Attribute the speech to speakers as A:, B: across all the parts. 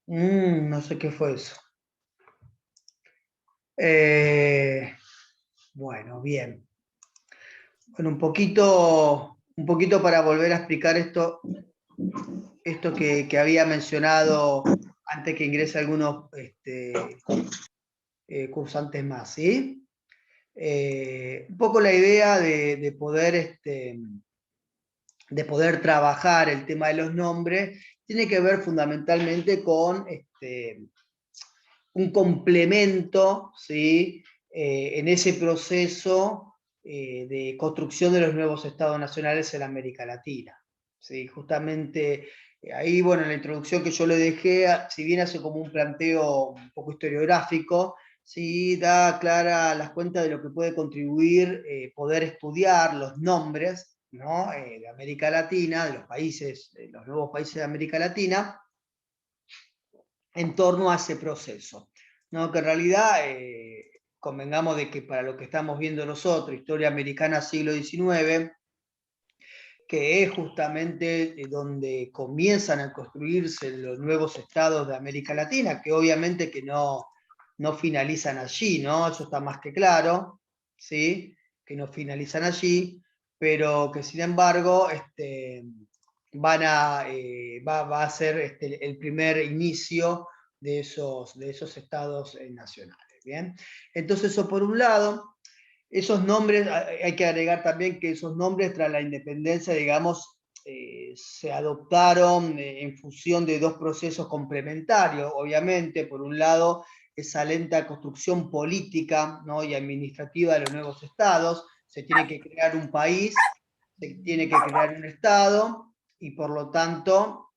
A: No sé qué fue eso. Eh, bueno, bien. Bueno, un poquito para volver a explicar esto que había mencionado antes que ingrese algunos cursantes más, ¿sí? Un poco la idea de poder trabajar el tema de los nombres tiene que ver fundamentalmente con un complemento, ¿sí? En ese proceso de construcción de los nuevos estados nacionales en América Latina. ¿Sí? Justamente ahí, bueno, en la introducción que yo le dejé, si bien hace como un planteo un poco historiográfico, sí da clara las cuentas de lo que puede contribuir poder estudiar los nombres, ¿no? De América Latina, de los países, de los nuevos países de América Latina, en torno a ese proceso, ¿no? Que en realidad, convengamos de que para lo que estamos viendo nosotros, historia americana siglo XIX, que es justamente donde comienzan a construirse los nuevos estados de América Latina, que obviamente que no finalizan allí, ¿no? Eso está más que claro, ¿sí? Que no finalizan allí, pero que sin embargo va a ser el primer inicio de esos estados nacionales, ¿bien? Entonces eso por un lado. Esos nombres, hay que agregar también que esos nombres tras la independencia, digamos, se adoptaron en función de dos procesos complementarios, obviamente, por un lado, esa lenta construcción política, ¿no? Y administrativa de los nuevos estados, se tiene que crear un país, se tiene que crear un estado, y por lo tanto,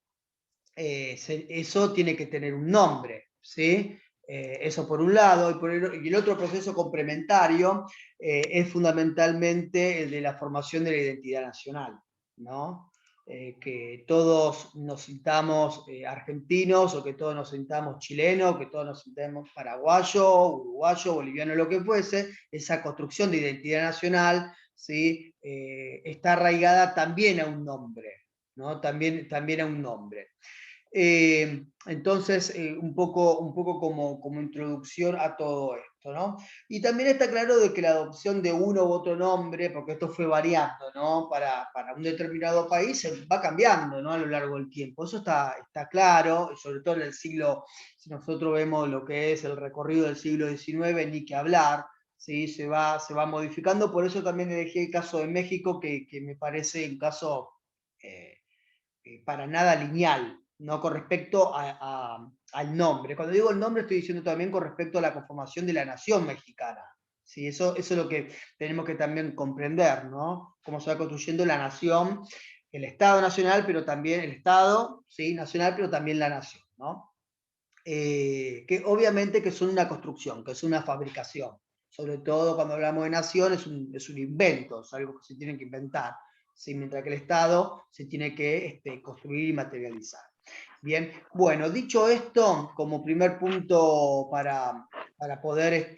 A: eso tiene que tener un nombre, ¿sí? Eso por un lado, y el otro proceso complementario es fundamentalmente el de la formación de la identidad nacional, ¿no? Que todos nos sintamos argentinos, o que todos nos sintamos chilenos, que todos nos sintamos paraguayo, uruguayo, boliviano, lo que fuese, esa construcción de identidad nacional, ¿sí? Está arraigada también a un nombre, ¿no? También a un nombre. Entonces, un poco como introducción a todo esto, ¿no? Y también está claro de que la adopción de uno u otro nombre, porque esto fue variando, ¿no? Para un determinado país, va cambiando, ¿no? A lo largo del tiempo. Eso está claro, sobre todo en el siglo, si nosotros vemos lo que es el recorrido del siglo XIX, ni que hablar, ¿sí? Se va modificando. Por eso también elegí el caso de México, que me parece un caso eh, para nada lineal, ¿no? Con respecto al nombre. Cuando digo el nombre, estoy diciendo también con respecto a la conformación de la nación mexicana. ¿Sí? Eso es lo que tenemos que también comprender, ¿no? Cómo se va construyendo la nación, el Estado nacional, pero también el Estado, ¿sí? Nacional, pero también la nación, ¿no? Que obviamente que son una construcción, que es una fabricación. Sobre todo cuando hablamos de nación, es un invento, es algo que se tiene que inventar, ¿sí? Mientras que el Estado se tiene que construir y materializar. Bien, bueno, dicho esto, como primer punto para poder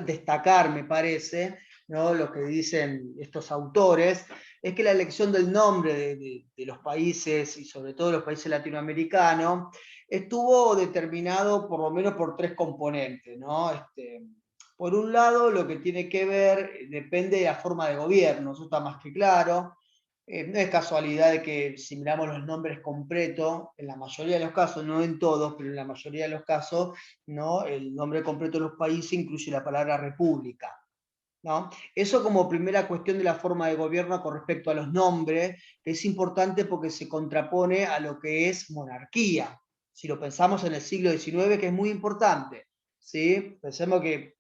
A: destacar, me parece, ¿no? Lo que dicen estos autores, es que la elección del nombre de los países, y sobre todo los países latinoamericanos, estuvo determinado por lo menos por tres componentes, ¿no? Por un lado, lo que tiene que ver, depende de la forma de gobierno, eso está más que claro. No es casualidad de que si miramos los nombres completos, en la mayoría de los casos, no en todos, pero en la mayoría de los casos, ¿no? El nombre completo de los países incluye la palabra república, ¿no? Eso como primera cuestión de la forma de gobierno con respecto a los nombres, que es importante porque se contrapone a lo que es monarquía. Si lo pensamos en el siglo XIX, que es muy importante, ¿sí? Pensemos que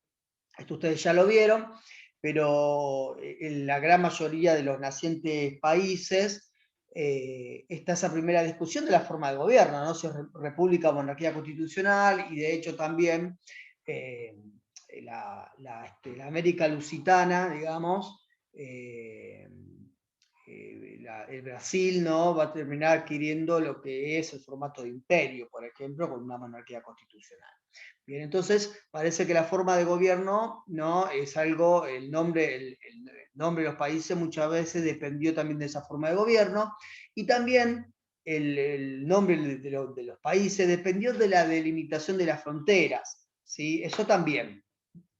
A: esto ustedes ya lo vieron, pero en la gran mayoría de los nacientes países está esa primera discusión de la forma de gobierno, ¿no? Si es república o monarquía constitucional, y de hecho también eh, la América lusitana, digamos, eh, el Brasil, ¿no? Va a terminar adquiriendo lo que es el formato de imperio, por ejemplo, con una monarquía constitucional. Bien, entonces parece que la forma de gobierno, ¿no? Es algo, el nombre de los países muchas veces dependió también de esa forma de gobierno, y también el nombre de los países dependió de la delimitación de las fronteras, ¿sí? Eso también,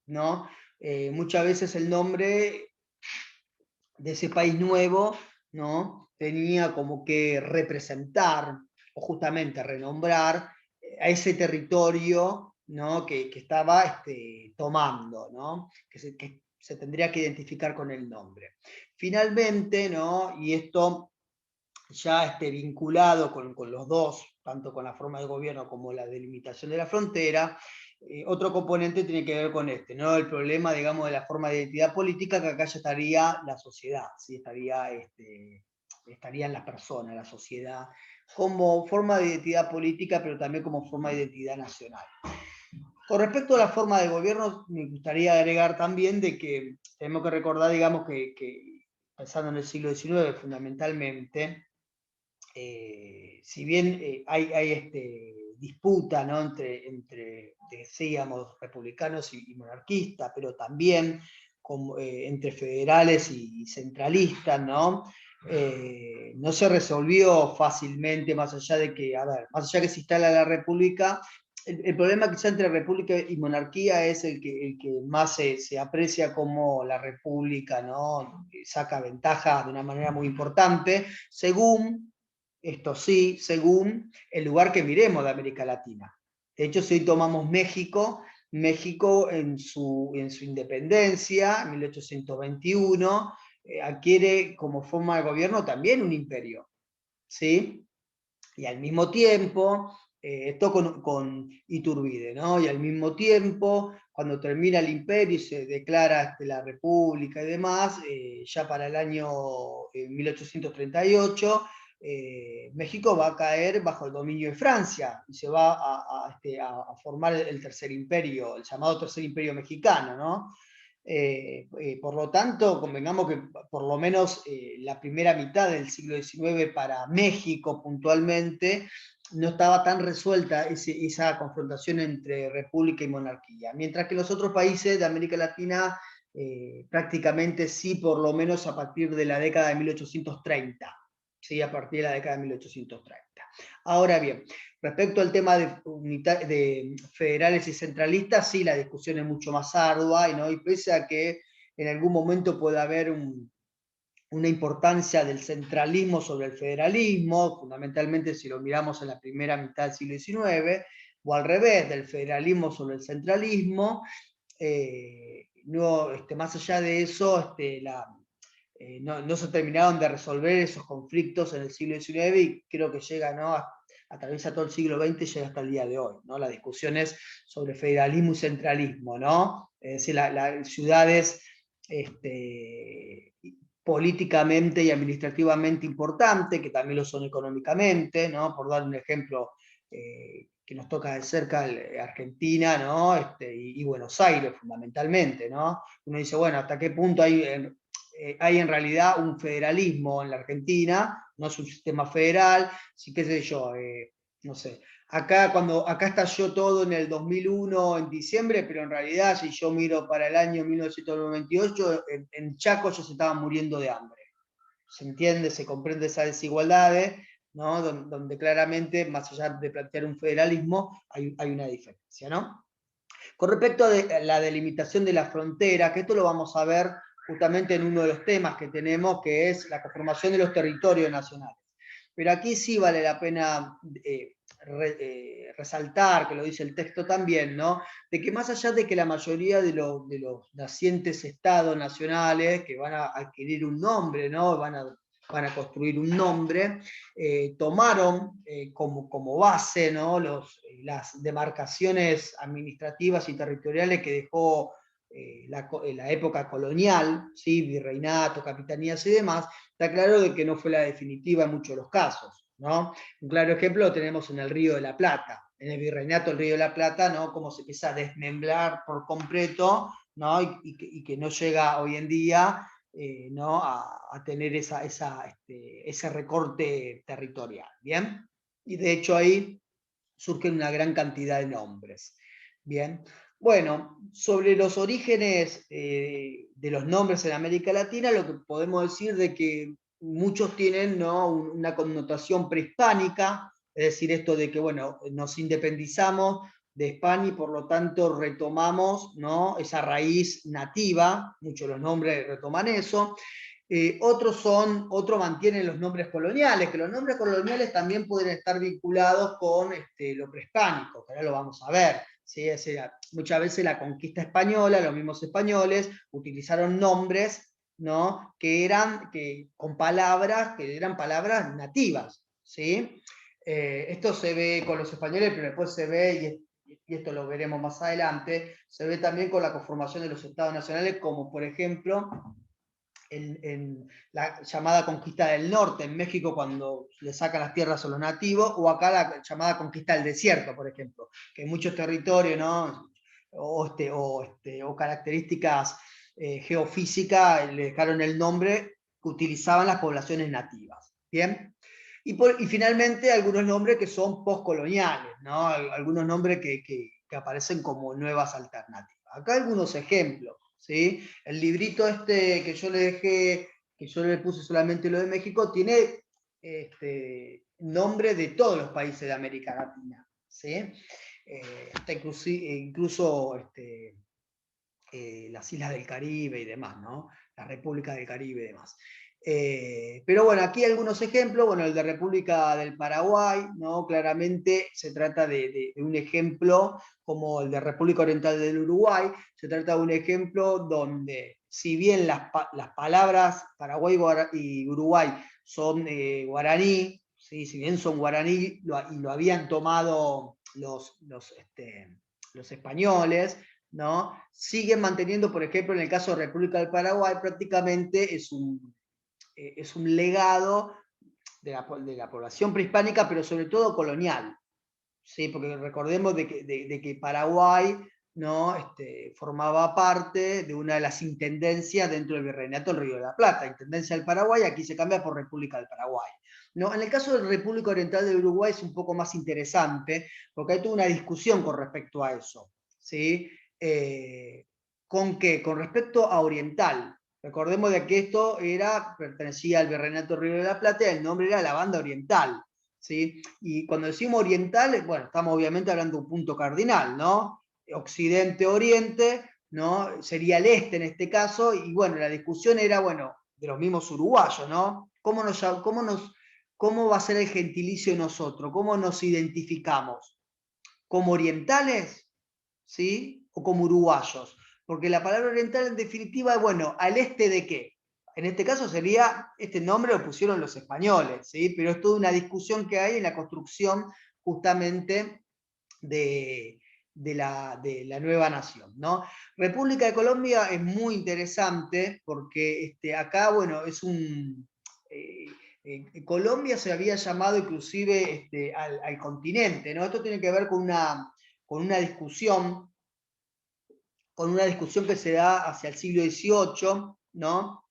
A: ¿no? Muchas veces el nombre de ese país nuevo, ¿no? Tenía como que representar o justamente renombrar a ese territorio, ¿no? que estaba tomando, ¿no? Que se tendría que identificar con el nombre. Finalmente, ¿no? Y esto ya vinculado con los dos, tanto con la forma de gobierno como la delimitación de la frontera, otro componente tiene que ver con ¿no? El problema, digamos, de la forma de identidad política, que acá ya estaría la sociedad, ¿sí? Estarían las personas, la sociedad, como forma de identidad política, pero también como forma de identidad nacional. Con respecto a la forma de gobierno, me gustaría agregar también de que tenemos que recordar, digamos, que pensando en el siglo XIX fundamentalmente, si bien hay disputa, ¿no? entre, decíamos, republicanos y monarquistas, pero también entre federales y centralistas, ¿no? No se resolvió fácilmente, más allá de que, a ver, más allá que se instala la república, el problema quizá entre república y monarquía es el que más se aprecia como la república, ¿no? Saca ventaja de una manera muy importante, según esto sí, según el lugar que miremos de América Latina. De hecho, si hoy tomamos México, México en su independencia, en 1821, adquiere como forma de gobierno también un imperio, ¿sí? Y al mismo tiempo, esto con Iturbide, ¿no? Y al mismo tiempo, cuando termina el imperio y se declara la república y demás, ya para el año 1838, México va a caer bajo el dominio de Francia y se va a formar el tercer imperio, el llamado tercer imperio mexicano, ¿no? Por lo tanto, convengamos que por lo menos la primera mitad del siglo XIX para México puntualmente no estaba tan resuelta esa confrontación entre república y monarquía, mientras que los otros países de América Latina prácticamente sí, por lo menos a partir de la década de 1830, sí, a partir de la década de 1830. Ahora bien, respecto al tema de federales y centralistas, sí, la discusión es mucho más ardua, ¿no? Y pese a que en algún momento puede haber una importancia del centralismo sobre el federalismo, fundamentalmente si lo miramos en la primera mitad del siglo XIX, o al revés, del federalismo sobre el centralismo, no, más allá de eso, no se terminaron de resolver esos conflictos en el siglo XIX y creo que llega, ¿no? Atraviesa todo el siglo XX y llega hasta el día de hoy, ¿no? Las discusiones sobre federalismo y centralismo, ¿no? Es decir, las ciudades políticamente y administrativamente importantes, que también lo son económicamente, ¿no? Por dar un ejemplo que nos toca de cerca, Argentina, ¿no? Y Buenos Aires fundamentalmente, ¿no? Uno dice, bueno, ¿hasta qué punto hay en realidad un federalismo en la Argentina? No es un sistema federal, sí, qué sé yo, no sé. Acá estalló todo en el 2001, en diciembre, pero en realidad, si yo miro para el año 1998, en Chaco ya se estaban muriendo de hambre. Se entiende, se comprende esas desigualdades, ¿no? Donde claramente, más allá de plantear un federalismo, hay una diferencia, ¿no? Con respecto a la delimitación de la frontera, que esto lo vamos a ver justamente en uno de los temas que tenemos, que es la conformación de los territorios nacionales. Pero aquí sí vale la pena resaltar, que lo dice el texto también, ¿no? De que más allá de que la mayoría de los nacientes estados nacionales, que van a adquirir un nombre, ¿no? Van a construir un nombre, tomaron como base, ¿no? Las demarcaciones administrativas y territoriales que dejó la época colonial, ¿sí? Virreinato, capitanías y demás. Está claro de que no fue la definitiva en muchos de los casos, ¿no? Un claro ejemplo lo tenemos en el Río de la Plata. En el virreinato del Río de la Plata, ¿no? Cómo se empieza a desmembrar por completo, ¿no? Y que no llega hoy en día, ¿no? a tener ese recorte territorial, ¿bien? Y de hecho ahí surgen una gran cantidad de nombres, ¿bien? Bueno, sobre los orígenes de los nombres en América Latina, lo que podemos decir de que muchos tienen, ¿no?, una connotación prehispánica, es decir, esto de que, bueno, nos independizamos de España y por lo tanto retomamos, ¿no?, esa raíz nativa, muchos de los nombres retoman eso. Otros mantienen los nombres coloniales, que los nombres coloniales también pueden estar vinculados con lo prehispánico, que ahora lo vamos a ver. ¿Sí? Muchas veces la conquista española, los mismos españoles utilizaron nombres, ¿no?, con palabras que eran palabras nativas. ¿Sí? Esto se ve con los españoles, pero después se ve, y esto lo veremos más adelante, se ve también con la conformación de los estados nacionales, como por ejemplo en la llamada conquista del norte, en México, cuando le sacan las tierras a los nativos, o acá la llamada conquista del desierto, por ejemplo, que en muchos territorios, ¿no?, o características geofísicas le dejaron el nombre que utilizaban las poblaciones nativas. ¿Bien? Y finalmente algunos nombres que son postcoloniales, ¿no?, algunos nombres que aparecen como nuevas alternativas. Acá algunos ejemplos. ¿Sí? El librito que yo le dejé, que yo le puse solamente lo de México, tiene nombre de todos los países de América Latina. ¿Sí? Hasta incluso las islas del Caribe y demás, ¿no? La República del Caribe y demás. Pero bueno, aquí algunos ejemplos. Bueno, el de República del Paraguay, ¿no? Claramente se trata de un ejemplo, como el de República Oriental del Uruguay. Se trata de un ejemplo donde, si bien las palabras Paraguay y Uruguay son guaraní, ¿sí? Si bien son guaraní y lo habían tomado los españoles, ¿no?, siguen manteniendo, por ejemplo, en el caso de República del Paraguay, prácticamente es un legado de la población prehispánica, pero sobre todo colonial. ¿Sí? Porque recordemos de que Paraguay, ¿no?, formaba parte de una de las intendencias dentro del Virreinato del Río de la Plata. Intendencia del Paraguay, aquí se cambia por República del Paraguay. ¿No? En el caso de República Oriental del Uruguay es un poco más interesante, porque hay toda una discusión con respecto a eso. ¿Sí? ¿Con qué? Con respecto a Oriental. Recordemos de que esto pertenecía al Virreinato del Río de la Plata, y el nombre era la Banda Oriental. ¿Sí? Y cuando decimos oriental, bueno, estamos obviamente hablando de un punto cardinal, ¿no? Occidente-oriente, ¿no? Sería el este en este caso, y bueno, la discusión era, bueno, de los mismos uruguayos, ¿no? ¿Cómo va a ser el gentilicio de nosotros? ¿Cómo nos identificamos? ¿Como orientales? ¿Sí? ¿O como uruguayos? Porque la palabra oriental en definitiva es, bueno, ¿al este de qué? En este caso sería, este nombre lo pusieron los españoles, ¿sí? Pero es toda una discusión que hay en la construcción justamente de la nueva nación, ¿no? República de Colombia es muy interesante porque acá, bueno, Colombia se había llamado inclusive al continente, ¿no? Esto tiene que ver con una discusión que se da hacia el siglo XVIII, ¿no?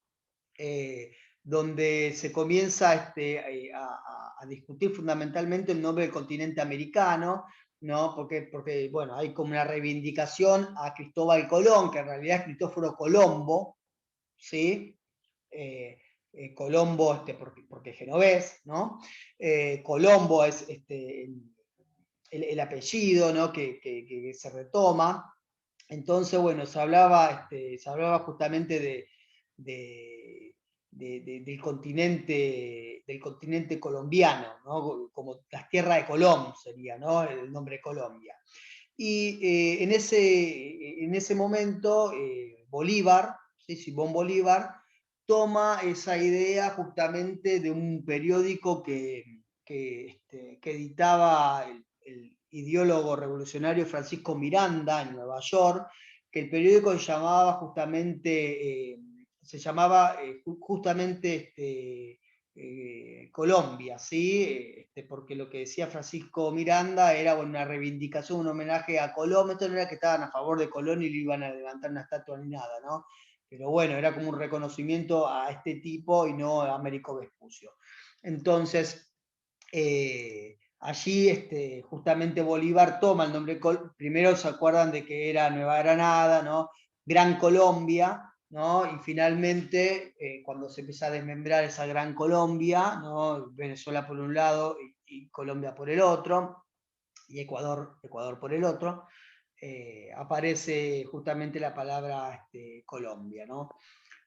A: Donde se comienza a discutir fundamentalmente el nombre del continente americano, ¿no? Porque bueno, hay como una reivindicación a Cristóbal Colón, que en realidad es Cristóforo Colombo, ¿sí? Colombo, porque es genovés, ¿no? Colombo es el apellido, ¿no?, que se retoma. Entonces, bueno, se hablaba justamente del continente colombiano, ¿no? Como las tierras de Colón sería, ¿no?, el nombre Colombia. Y en ese momento, Bolívar, ¿sí? Simón Bolívar, toma esa idea justamente de un periódico que editaba el ideólogo revolucionario Francisco Miranda en Nueva York, que el periódico se llamaba justamente Colombia, ¿sí? Porque lo que decía Francisco Miranda era, bueno, una reivindicación, un homenaje a Colón. Esto no era que estaban a favor de Colón y le iban a levantar una estatua ni nada, ¿no? Pero bueno, era como un reconocimiento a este tipo y no a Américo Vespucio. Entonces, allí justamente Bolívar toma el nombre, primero se acuerdan de que era Nueva Granada, ¿no? Gran Colombia, ¿no? Y finalmente, cuando se empieza a desmembrar esa gran Colombia, ¿no? Venezuela por un lado y Colombia por el otro, y Ecuador por el otro, aparece justamente la palabra Colombia, ¿no?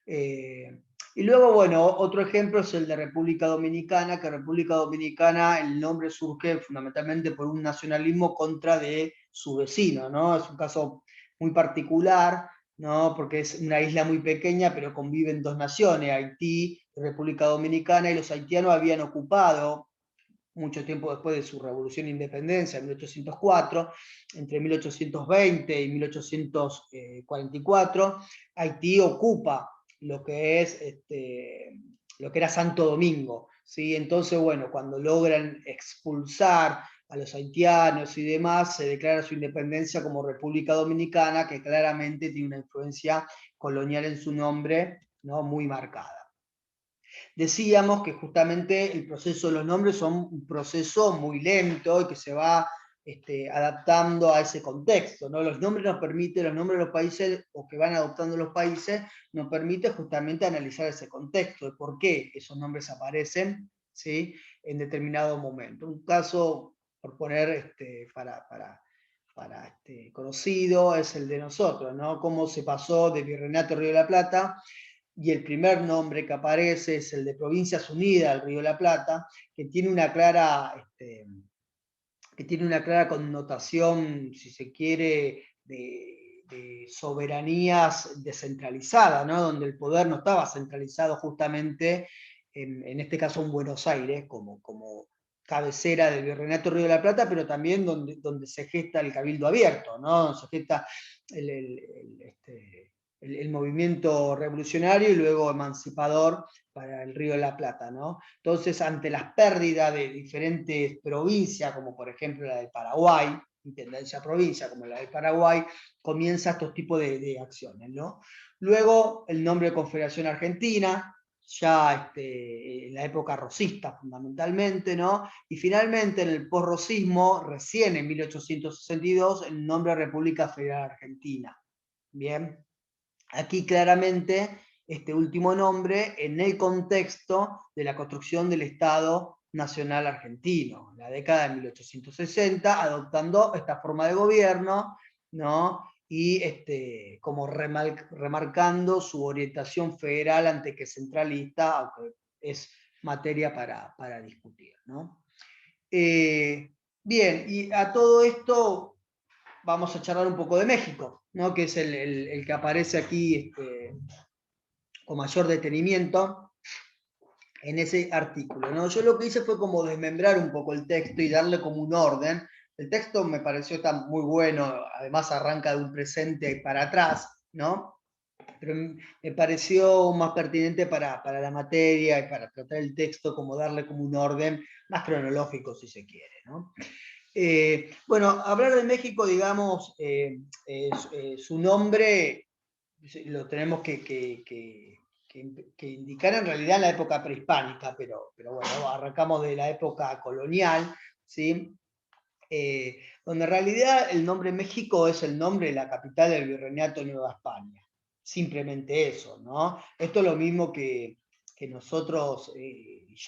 A: Y luego, bueno, otro ejemplo es el de República Dominicana, que República Dominicana, el nombre surge fundamentalmente por un nacionalismo contra de su vecino, ¿no? Es un caso muy particular, ¿no? Porque es una isla muy pequeña, pero conviven dos naciones, Haití y República Dominicana, y los haitianos habían ocupado mucho tiempo después de su revolución de independencia, en 1804, entre 1820 y 1844, Haití ocupa lo que es lo que era Santo Domingo, ¿sí? Entonces, bueno, cuando logran expulsar a los haitianos y demás, se declara su independencia como República Dominicana, que claramente tiene una influencia colonial en su nombre, ¿no? Muy marcada. Decíamos que justamente el proceso de los nombres son un proceso muy lento y que se va adaptando a ese contexto, ¿no? Los nombres nos permiten, los nombres de los países, o que van adoptando los países, nos permite justamente analizar ese contexto, de por qué esos nombres aparecen, ¿sí? En determinado momento. Un caso, por poner conocido, es el de nosotros, ¿no? Cómo se pasó de Virreinato Río de la Plata, y el primer nombre que aparece es el de Provincias Unidas del Río de la Plata, que tiene una clara, connotación, si se quiere, de soberanías descentralizadas, ¿no? Donde el poder no estaba centralizado justamente, en este caso en Buenos Aires, como cabecera del Virreinato Río de la Plata, pero también donde se gesta el Cabildo Abierto, ¿no? Donde se gesta el movimiento revolucionario y luego emancipador para el Río de la Plata, ¿no? Entonces, ante las pérdidas de diferentes provincias, como por ejemplo la del Paraguay, intendencia provincia como la del Paraguay, comienza estos tipos de acciones, ¿no? Luego, el nombre de Confederación Argentina, ya en la época rosista fundamentalmente, ¿no? Y finalmente en el posrosismo, recién en 1862, el nombre de República Federal Argentina. Bien, aquí claramente este último nombre en el contexto de la construcción del Estado Nacional Argentino, en la década de 1860, adoptando esta forma de gobierno, ¿no? Y como remarcando su orientación federal antes que centralista, aunque es materia para discutir, ¿no? Bien, y a todo esto vamos a charlar un poco de México, ¿no? Que es el que aparece aquí con mayor detenimiento en ese artículo, ¿no? Yo lo que hice fue como desmembrar un poco el texto y darle como un orden. El texto me pareció está muy bueno, además arranca de un presente para atrás, ¿no? Pero me pareció más pertinente para la materia y para tratar el texto, como darle como un orden más cronológico, si se quiere, ¿no? Bueno, hablar de México, digamos, su nombre lo tenemos que indicar en realidad en la época prehispánica, pero bueno, arrancamos de la época colonial, ¿sí? Donde en realidad el nombre México es el nombre de la capital del Virreinato de Nueva España. Simplemente eso, ¿no? Esto es lo mismo que nosotros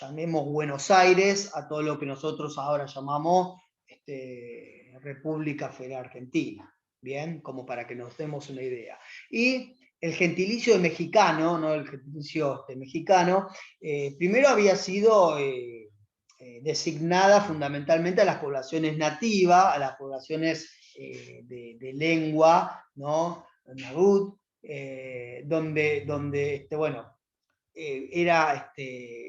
A: llamemos Buenos Aires a todo lo que nosotros ahora llamamos República Federal Argentina. Bien, como para que nos demos una idea. Y el gentilicio de mexicano, ¿no? El gentilicio mexicano, primero había sido designada fundamentalmente a las poblaciones nativas, a las poblaciones de lengua, ¿no? Náhuatl, donde bueno, era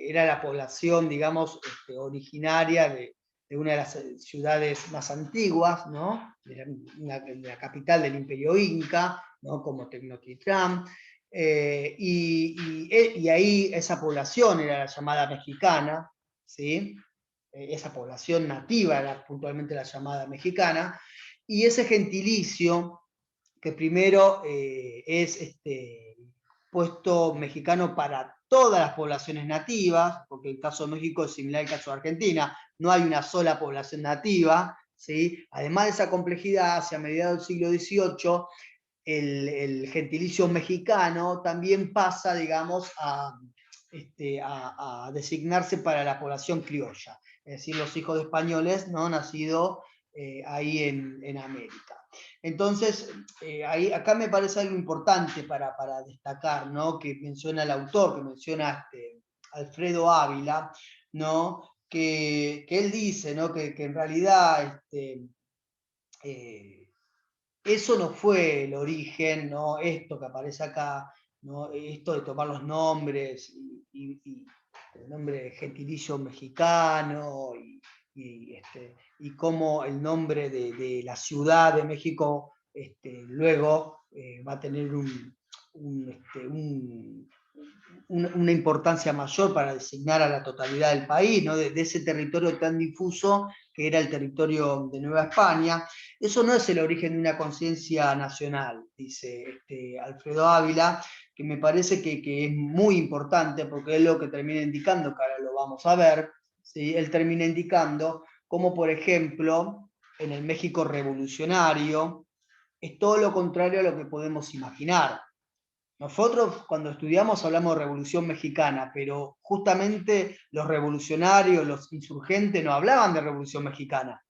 A: la población, digamos, originaria de una de las ciudades más antiguas, ¿no? De la capital del Imperio Inca, ¿no? Como Tenochtitlán, y ahí esa población era la llamada mexicana, ¿sí? Esa población nativa era puntualmente la llamada mexicana, y ese gentilicio, que primero es puesto mexicano para todas las poblaciones nativas, porque el caso de México es similar al caso de Argentina, no hay una sola población nativa, ¿sí? Además de esa complejidad, hacia mediados del siglo XVIII, el gentilicio mexicano también pasa, digamos, a designarse para la población criolla, es decir, los hijos de españoles no nacidos ahí en América. Entonces, acá me parece algo importante para destacar, ¿no? Que menciona el autor, que menciona Alfredo Ávila, ¿no? Que él dice, ¿no? Que en realidad eso no fue el origen, ¿no? Esto que aparece acá, ¿no? Esto de tomar los nombres y el nombre gentilicio mexicano y cómo el nombre de la Ciudad de México luego va a tener una importancia mayor para designar a la totalidad del país, ¿no? de ese territorio tan difuso que era el territorio de Nueva España. Eso no es el origen de una conciencia nacional, dice Alfredo Ávila, que me parece que es muy importante porque es lo que termina indicando, que ahora lo vamos a ver, ¿sí? Él termina indicando como, por ejemplo, en el México revolucionario, es todo lo contrario a lo que podemos imaginar. Nosotros cuando estudiamos hablamos de Revolución Mexicana, pero justamente los revolucionarios, los insurgentes no hablaban de Revolución Mexicana.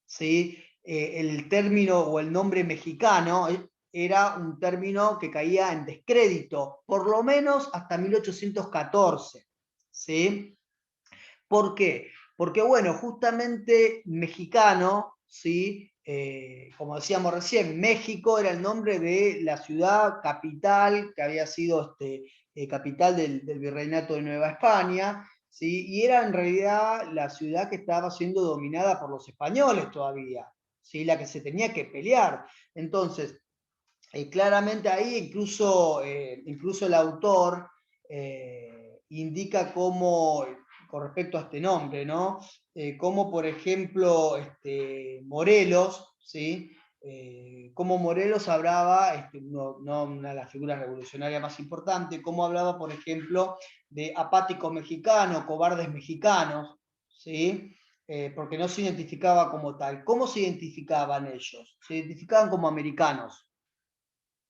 A: ¿Sí? El término o el nombre mexicano era un término que caía en descrédito, por lo menos hasta 1814. ¿Sí? ¿Por qué? Porque, bueno, justamente mexicano, ¿sí? Como decíamos recién, México era el nombre de la ciudad capital, que había sido capital del Virreinato de Nueva España, ¿sí? Y era en realidad la ciudad que estaba siendo dominada por los españoles todavía, ¿sí? La que se tenía que pelear. Entonces, claramente ahí incluso el autor indica cómo, con respecto a este nombre, ¿no? Como por ejemplo Morelos, ¿sí? Como Morelos hablaba, no una de las figuras revolucionarias más importantes, como hablaba, por ejemplo, de apáticos mexicanos, cobardes mexicanos, ¿sí? Porque no se identificaba como tal. ¿Cómo se identificaban ellos? Se identificaban como americanos.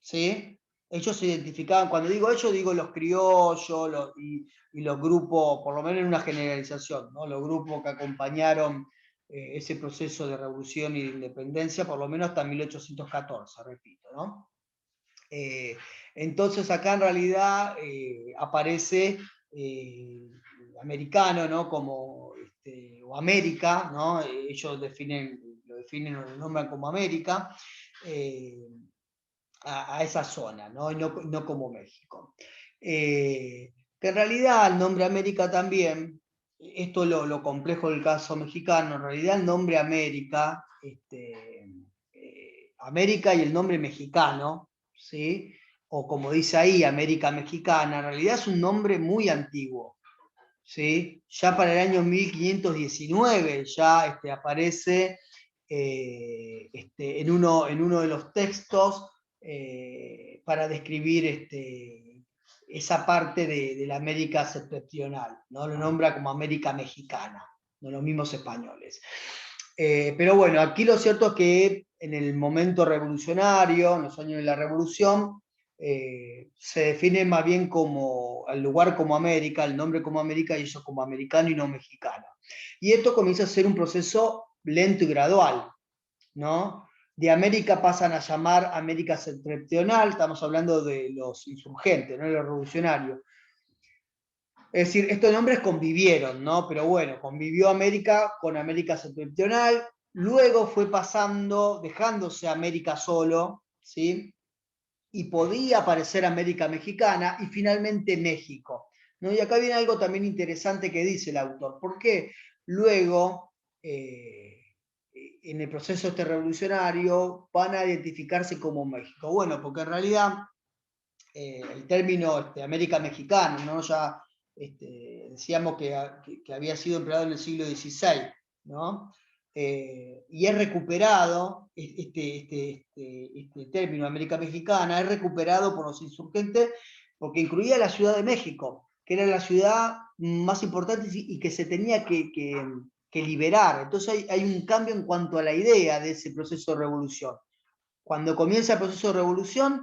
A: ¿Sí? Ellos se identificaban, cuando digo ellos, digo los criollos y los grupos, por lo menos en una generalización, ¿no? Los grupos que acompañaron ese proceso de revolución y de independencia, por lo menos hasta 1814, repito, ¿no? Entonces acá en realidad aparece americano, ¿no? Como, o América, ¿no? Ellos lo definen o lo nombran como América. A esa zona, ¿no? Y no como México. Que en realidad el nombre América también, esto es lo complejo del caso mexicano, en realidad el nombre América, América y el nombre mexicano, ¿sí? O como dice ahí, América Mexicana, en realidad es un nombre muy antiguo, ¿sí? Ya para el año 1519 ya aparece en uno de los textos para describir esa parte de la América septentrional, ¿no? Lo nombra como América Mexicana, no los mismos españoles. Pero bueno, aquí lo cierto es que en el momento revolucionario, en los años de la Revolución, se define más bien como el lugar como América, el nombre como América y eso como americano y no mexicano. Y esto comienza a ser un proceso lento y gradual, ¿no? De América pasan a llamar América Septentrional, estamos hablando de los insurgentes, ¿no? De los revolucionarios. Es decir, estos nombres convivieron, ¿no? Pero bueno, convivió América con América Septentrional, luego fue pasando, dejándose América solo, ¿sí? Y podía aparecer América Mexicana y finalmente México, ¿no? Y acá viene algo también interesante que dice el autor, porque luego, en el proceso revolucionario, van a identificarse como México. Bueno, porque en realidad el término América Mexicana, ¿no? Ya decíamos que había sido empleado en el siglo XVI, ¿no? Y es recuperado, este término América Mexicana, es recuperado por los insurgentes porque incluía la Ciudad de México, que era la ciudad más importante y que se tenía que liberar. Entonces hay un cambio en cuanto a la idea de ese proceso de revolución. Cuando comienza el proceso de revolución,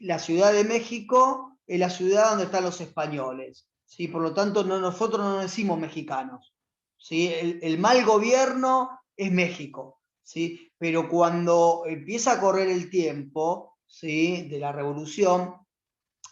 A: la Ciudad de México es la ciudad donde están los españoles, ¿sí? Por lo tanto, nosotros no decimos mexicanos, ¿sí? El mal gobierno es México, ¿sí? Pero cuando empieza a correr el tiempo, ¿sí?, de la revolución,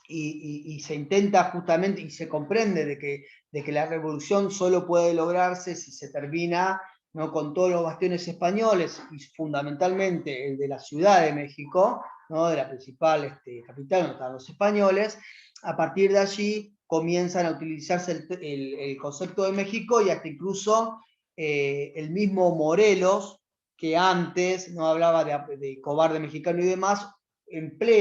A: y se intenta justamente, y se comprende de que la revolución solo puede lograrse si se termina, ¿no?, con todos los bastiones españoles, y fundamentalmente el de la Ciudad de México, ¿no?, de la principal capital donde están los españoles. A partir de allí comienzan a utilizarse el concepto de México, y hasta incluso el mismo Morelos, que antes no hablaba de cobarde mexicano y demás,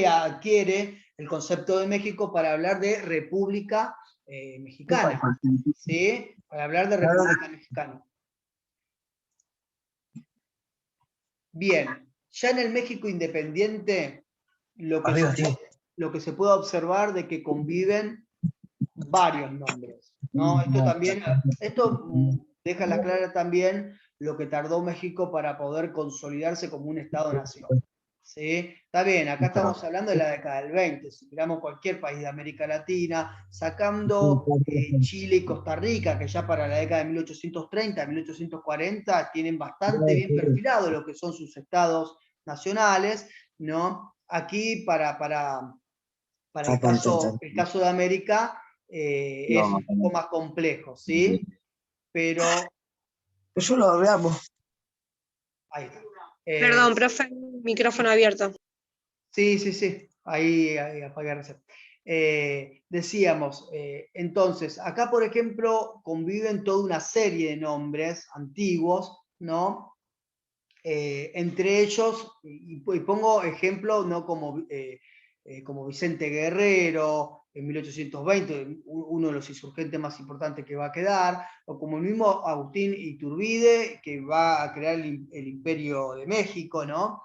A: adquiere el concepto de México para hablar de República Mexicana, ¿sí? Para hablar de República Mexicana. Bien, ya en el México independiente, lo que se puede observar de que conviven varios nombres, ¿no? Esto deja la clara también lo que tardó México para poder consolidarse como un Estado-nación. ¿Sí? Está bien, acá estamos hablando de la década del 20, si miramos cualquier país de América Latina, sacando Chile y Costa Rica, que ya para la década de 1830, 1840, tienen bastante bien perfilado lo que son sus estados nacionales, ¿no? Aquí, para el caso de América, es un poco más complejo, ¿sí? Pero...
B: Pues yo lo veamos.
A: Ahí está.
C: Perdón, profe, micrófono abierto.
A: Sí, ahí apagué el reset. Decíamos, entonces, acá por ejemplo conviven toda una serie de nombres antiguos, ¿no? Entre ellos, y pongo ejemplo, ¿no?, como Vicente Guerrero en 1820, uno de los insurgentes más importantes que va a quedar, o como el mismo Agustín Iturbide, que va a crear el Imperio de México, ¿no?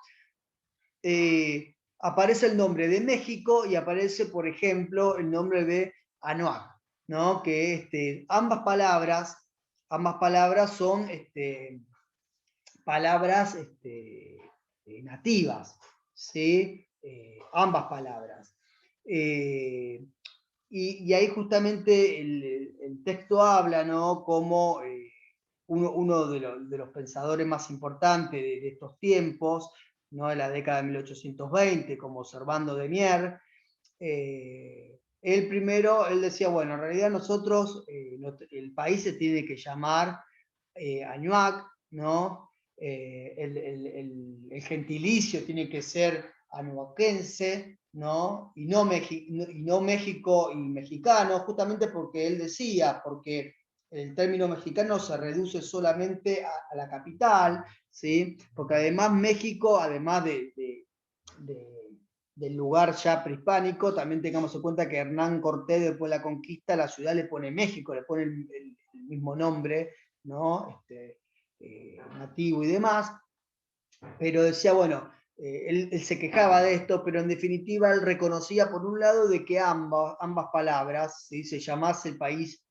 A: Aparece el nombre de México y aparece, por ejemplo, el nombre de Anuak, ¿no? Que ambas palabras son palabras nativas, ¿sí? Ambas palabras. Y ahí justamente el texto habla, ¿no?, como uno de los pensadores más importantes de estos tiempos, ¿no?, de la década de 1820, como Servando de Mier, él decía, bueno, en realidad nosotros, el país se tiene que llamar Añuac, ¿no? El gentilicio tiene que ser anuaquense, ¿no? Y no México y mexicano, justamente porque él decía, porque el término mexicano se reduce solamente a la capital, ¿sí? Porque además México, además del lugar ya prehispánico, también tengamos en cuenta que Hernán Cortés, después de la conquista, la ciudad le pone México, le pone el mismo nombre, ¿no? Nativo y demás, pero decía, bueno, él se quejaba de esto, pero en definitiva él reconocía por un lado de que ambas palabras, ¿sí?, se llamase el país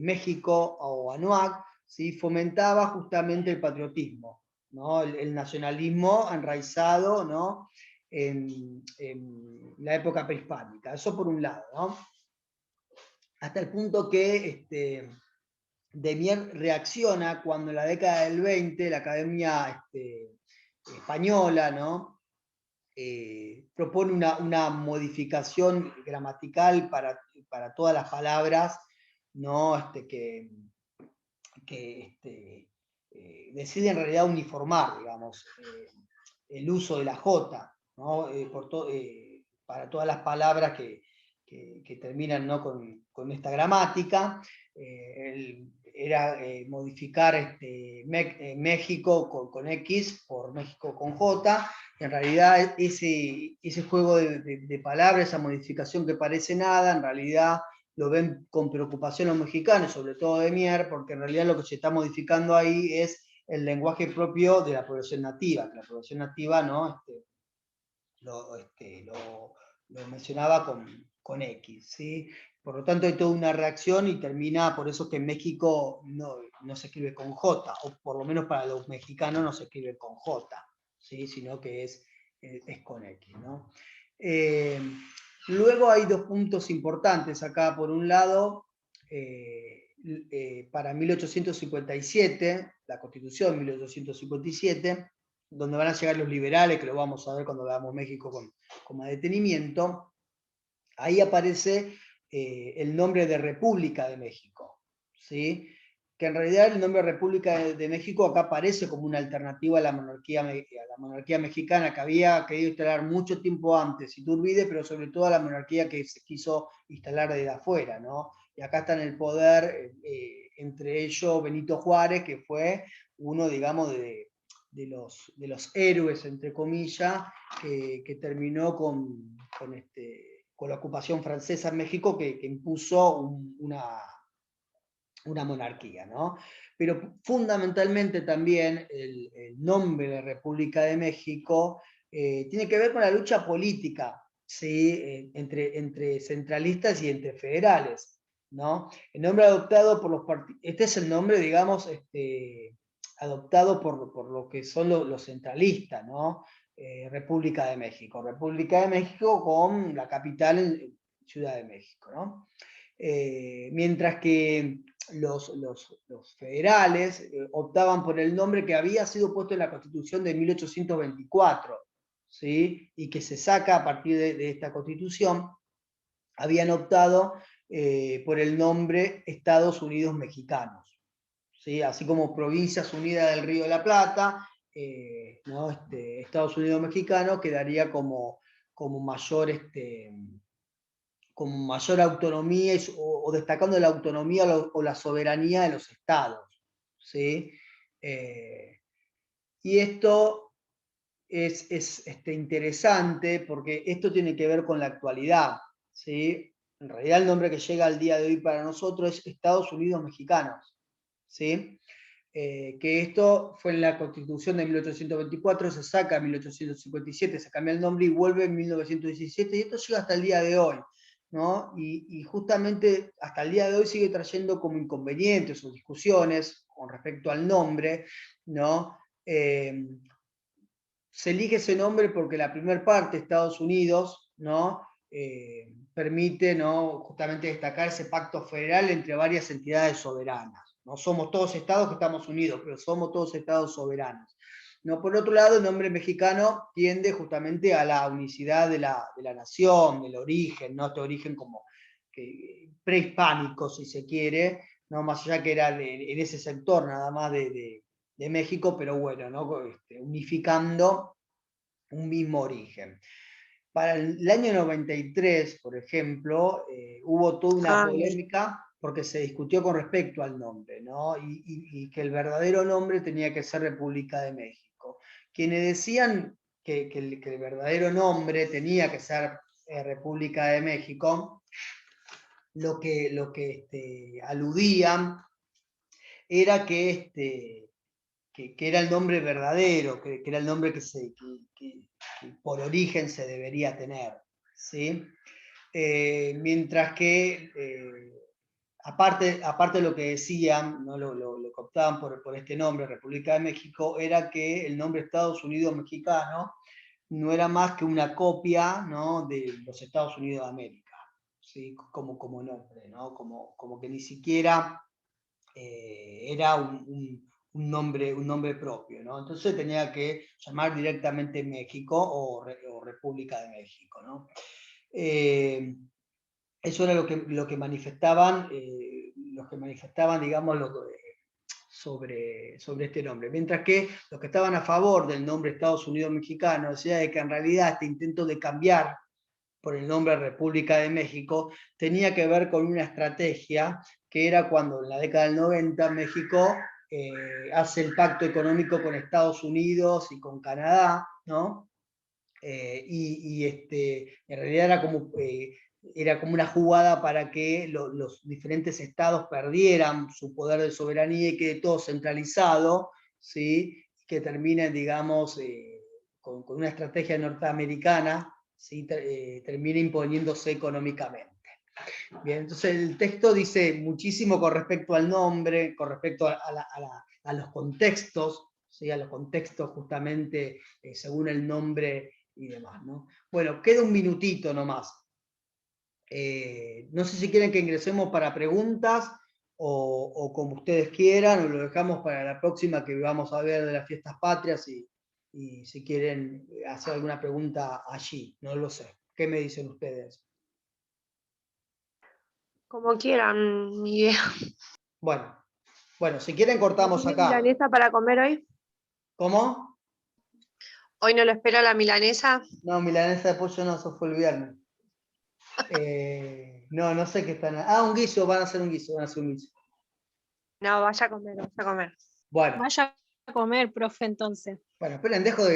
A: México o Anuak, ¿sí?, fomentaba justamente el patriotismo, ¿no?, el nacionalismo enraizado, ¿no?, en la época prehispánica. Eso por un lado, ¿no? Hasta el punto que Demier reacciona cuando en la década del 20 la Academia Española, ¿no?, propone una modificación gramatical para todas las palabras, ¿no?, que decide en realidad uniformar, digamos, el uso de la J, ¿no?, para todas las palabras que terminan, ¿no?, con esta gramática. Era modificar México con X por México con J. En realidad ese juego de palabras, esa modificación que parece nada, en realidad lo ven con preocupación los mexicanos, sobre todo de Mier, porque en realidad lo que se está modificando ahí es el lenguaje propio de la población nativa, que la población nativa, ¿no?, lo mencionaba con X, ¿sí? Por lo tanto hay toda una reacción y termina, por eso que en México no se escribe con J, o por lo menos para los mexicanos no se escribe con J, ¿sí?, sino que es es con X, ¿no? Luego hay dos puntos importantes acá. Por un lado, para 1857, la Constitución de 1857, donde van a llegar los liberales, que lo vamos a ver cuando veamos México con más detenimiento, ahí aparece el nombre de República de México, ¿sí? Que en realidad el nombre República de México acá aparece como una alternativa a la monarquía mexicana, que había querido instalar mucho tiempo antes Iturbide, pero sobre todo a la monarquía que se quiso instalar desde afuera, ¿no? Y acá está en el poder, entre ellos Benito Juárez, que fue uno, digamos, de los héroes, entre comillas, que terminó con la ocupación francesa en México, que impuso una monarquía, ¿no? Pero fundamentalmente también el nombre de República de México tiene que ver con la lucha política, ¿sí? Entre centralistas y entre federales, ¿no? El nombre adoptado por los partidos, este es el nombre, digamos, adoptado por lo que son los centralistas, ¿no? República de México. República de México con la capital en Ciudad de México, ¿no? Mientras que los federales optaban por el nombre que había sido puesto en la Constitución de 1824, ¿sí? Y que se saca a partir de esta Constitución, habían optado por el nombre Estados Unidos Mexicanos, ¿sí? Así como Provincias Unidas del Río de la Plata, ¿no? Estados Unidos Mexicanos quedaría como mayor con mayor autonomía o destacando la autonomía o la soberanía de los estados, ¿sí? Y esto es interesante porque esto tiene que ver con la actualidad, ¿sí? En realidad el nombre que llega al día de hoy para nosotros es Estados Unidos Mexicanos, ¿sí? Que esto fue en la Constitución de 1824, se saca en 1857, se cambia el nombre y vuelve en 1917, y esto llega hasta el día de hoy, ¿no? Y justamente hasta el día de hoy sigue trayendo como inconvenientes o discusiones con respecto al nombre, ¿no? Se elige ese nombre porque la primera parte, Estados Unidos, ¿no? Permite, ¿no? Justamente destacar ese pacto federal entre varias entidades soberanas. No somos todos estados que estamos unidos, pero somos todos estados soberanos. ¿No? Por otro lado, el nombre mexicano tiende justamente a la unicidad de la nación, del origen, ¿no? Este origen como prehispánico, si se quiere, ¿no? Más allá que era en ese sector nada más de México, pero bueno, ¿no? Unificando un mismo origen. Para el año 93, por ejemplo, hubo toda una polémica porque se discutió con respecto al nombre, ¿no? Y que el verdadero nombre tenía que ser República de México. Quienes decían que el verdadero nombre tenía que ser República de México, lo que aludían era que era el nombre verdadero, que era el nombre que por origen se debería tener, ¿sí? Mientras que, aparte de lo que decían, ¿no? lo que optaban por este nombre, República de México, era que el nombre Estados Unidos Mexicano no era más que una copia, ¿no? de los Estados Unidos de América, ¿sí? como nombre, ¿no? como que ni siquiera era un nombre propio, ¿no? Entonces tenía que llamar directamente México o República de México, ¿no? Eso era lo que manifestaban, digamos, sobre este nombre. Mientras que los que estaban a favor del nombre Estados Unidos Mexicano decían de que en realidad este intento de cambiar por el nombre República de México tenía que ver con una estrategia que era cuando en la década del 90 México hace el pacto económico con Estados Unidos y con Canadá, ¿no? En realidad era como una jugada para que los diferentes estados perdieran su poder de soberanía y quede todo centralizado, ¿sí? Que terminen, digamos, con una estrategia norteamericana, ¿sí? Termina imponiéndose económicamente. Bien, entonces el texto dice muchísimo con respecto al nombre, con respecto a los contextos, ¿sí? A los contextos justamente según el nombre y demás, ¿no? Bueno, queda un minutito nomás. No sé si quieren que ingresemos para preguntas o como ustedes quieran, o lo dejamos para la próxima que vamos a ver de las fiestas patrias y si quieren hacer alguna pregunta allí, no lo sé. ¿Qué me dicen ustedes?
C: Como quieran, ni idea.
A: Bueno, si quieren cortamos
C: ¿Tiene
A: acá.
C: milanesa para comer hoy?
A: ¿Cómo?
C: ¿Hoy no lo espera la milanesa?
A: No, milanesa de pollo no, eso fue el viernes. No sé qué están. Un guiso, van a hacer un guiso,
C: No, vaya a comer, vaya a comer.
A: Bueno,
D: Vaya a comer, profe, entonces.
A: esperen, dejo de